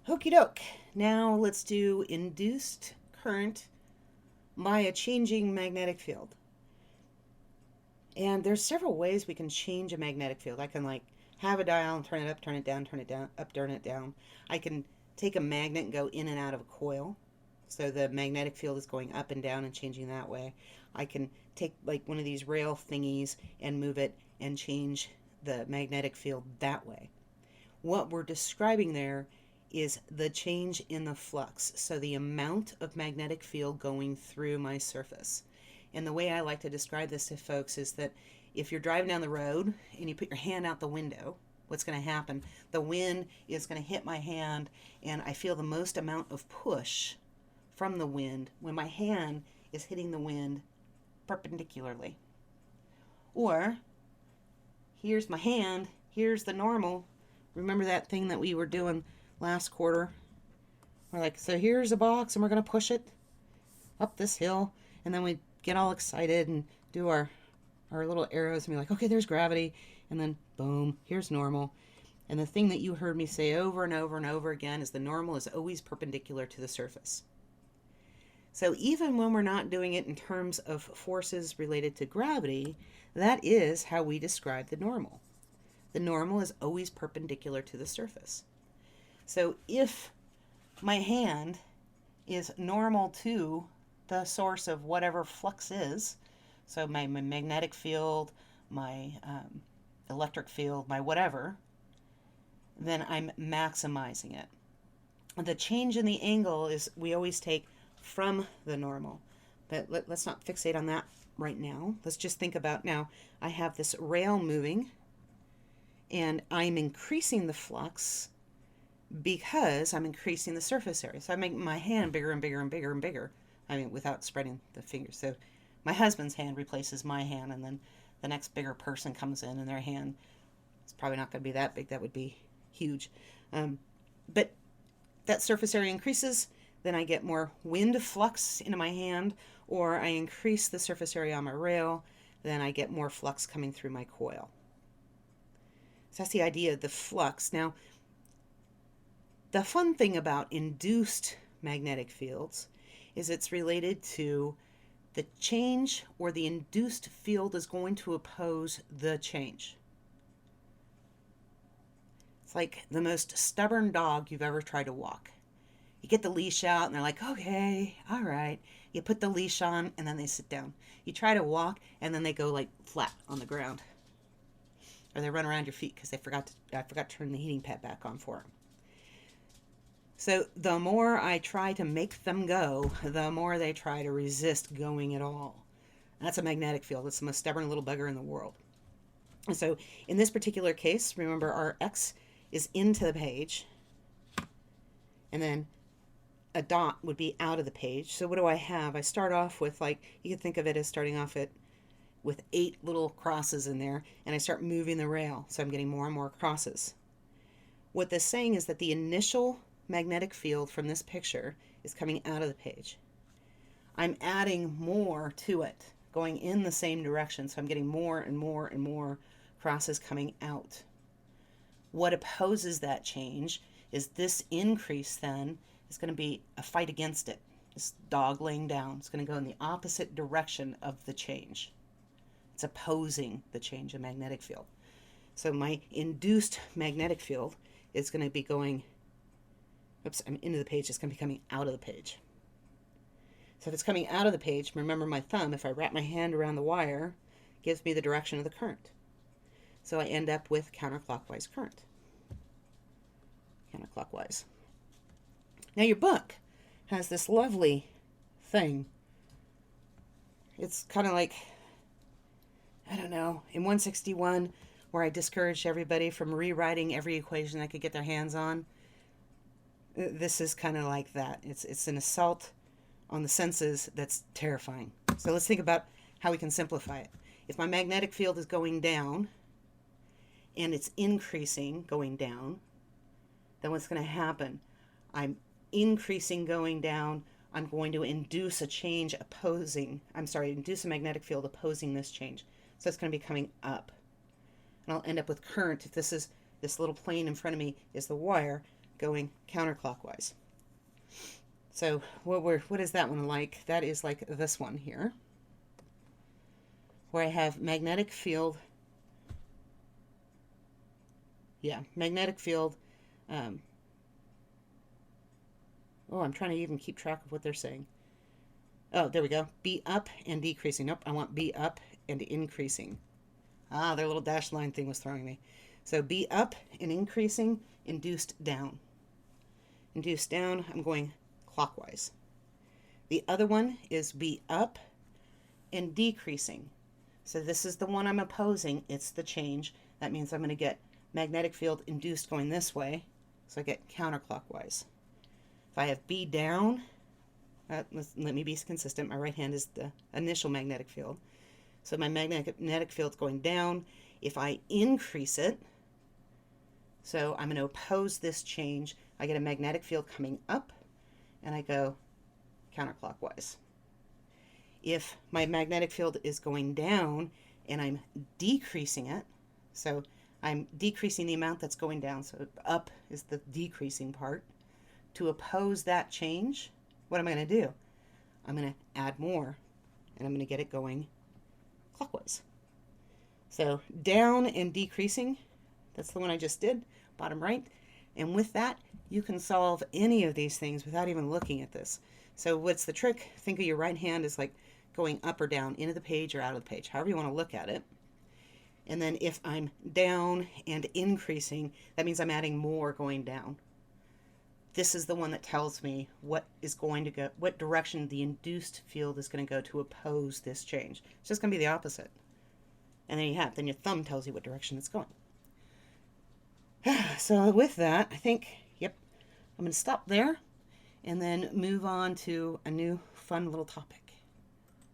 Okie doke. Now let's do induced current by a changing magnetic field. And there's several ways we can change a magnetic field. I can have a dial and turn it up, turn it down, up, turn it down. I can take a magnet and go in and out of a coil. So the magnetic field is going up and down and changing that way. I can take one of these rail thingies and move it and change the magnetic field that way. What we're describing there is the change in the flux, so the amount of magnetic field going through my surface. And the way I like to describe this to folks is that if you're driving down the road and you put your hand out the window, what's going to happen? The wind is going to hit my hand, and I feel the most amount of push from the wind when my hand is hitting the wind perpendicularly. Or, here's my hand, here's the normal. Remember that thing that we were doing last quarter? We're so here's a box and we're going to push it up this hill, and then we get all excited and do our little arrows and be okay, there's gravity, and then boom, here's normal. And the thing that you heard me say over and over and over again is the normal is always perpendicular to the surface. So even when we're not doing it in terms of forces related to gravity, that is how we describe the normal. The normal is always perpendicular to the surface. So if my hand is normal to the source of whatever flux is, so my magnetic field, my electric field, my whatever, then I'm maximizing it. The change in the angle is we always take from the normal. But let's not fixate on that right now. Let's just think about now I have this rail moving, and I'm increasing the flux because I'm increasing the surface area. So I make my hand bigger and bigger and bigger and bigger. I mean, without spreading the fingers. So my husband's hand replaces my hand, and then the next bigger person comes in, and their hand is probably not going to be that big. That would be huge. But that surface area increases, then I get more wind flux into my hand, or I increase the surface area on my rail, then I get more flux coming through my coil. So that's the idea of the flux. Now, the fun thing about induced magnetic fields is it's related to the change, or the induced field is going to oppose the change. It's like the most stubborn dog you've ever tried to walk. You get the leash out and they're okay, all right. You put the leash on and then they sit down. You try to walk and then they go flat on the ground. Or they run around your feet because I forgot to turn the heating pad back on for them. So the more I try to make them go, the more they try to resist going at all. That's a magnetic field. It's the most stubborn little bugger in the world. And so in this particular case, remember our X is into the page, and then a dot would be out of the page. So what do I have? I start off with you could think of it as starting off with 8 little crosses in there, and I start moving the rail. So I'm getting more and more crosses. What this is saying is that the initial magnetic field from this picture is coming out of the page. I'm adding more to it, going in the same direction, so I'm getting more and more and more crosses coming out. What opposes that change is this increase then is going to be a fight against it. This dog laying down. It's going to go in the opposite direction of the change. It's opposing the change in magnetic field. So my induced magnetic field is going to be going, oops, I'm into the page, it's going to be coming out of the page. So if it's coming out of the page, remember my thumb, if I wrap my hand around the wire, gives me the direction of the current. So I end up with counterclockwise current. Counterclockwise. Now your book has this lovely thing. It's kind of I don't know, in 161, where I discouraged everybody from rewriting every equation they could get their hands on. This is kind of like that. It's an assault on the senses that's terrifying. So let's think about how we can simplify it. If my magnetic field is going down, and it's increasing going down, then what's going to happen? I'm increasing going down. I'm going to induce a change induce a magnetic field opposing this change. So it's going to be coming up. And I'll end up with current. If this little plane in front of me is the wire, going counterclockwise. So what is that one like? That is like this one here, where I have magnetic field. Yeah, magnetic field. Um, oh, I'm trying to even keep track of what they're saying. Oh, there we go. B up and decreasing. Nope, I want B up and increasing. Ah, their little dashed line thing was throwing me. So B up and increasing, induced down. Induced down, I'm going clockwise. The other one is B up and decreasing. So this is the one I'm opposing. It's the change. That means I'm going to get magnetic field induced going this way. So I get counterclockwise. If I have B down, let me be consistent. My right hand is the initial magnetic field. So my magnetic field's going down. If I increase it, so I'm going to oppose this change, I get a magnetic field coming up, and I go counterclockwise. If my magnetic field is going down and I'm decreasing it, so I'm decreasing the amount that's going down, so up is the decreasing part. To oppose that change, what am I going to do? I'm going to add more, and I'm going to get it going clockwise. So down and decreasing, that's the one I just did, bottom right. And with that, you can solve any of these things without even looking at this. So what's the trick? Think of your right hand as like going up or down, into the page or out of the page, however you want to look at it. And then if I'm down and increasing, that means I'm adding more going down. This is the one that tells me what is going to go, what direction the induced field is going to go to oppose this change. It's just going to be the opposite. And then you have, then your thumb tells you what direction it's going. So with that, I think, yep, I'm going to stop there and then move on to a new fun little topic.